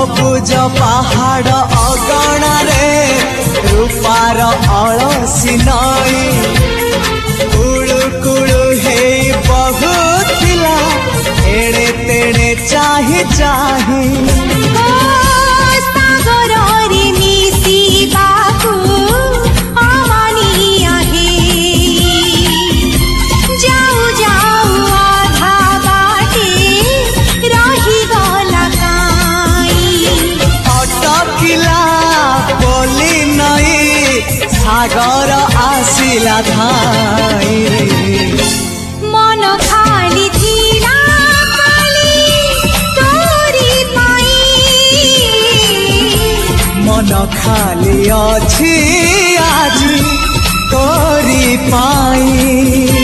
सबुज पहाड़ अगणा रे रूपार अलसी नई कुड़ु कुड़ु हे बहुत थिला एड़े तेड़े चाही चाही सागर आसिला धाई मन खाली थिला खाली तोरी पाई मन खाली अछि आज तोरी पाई।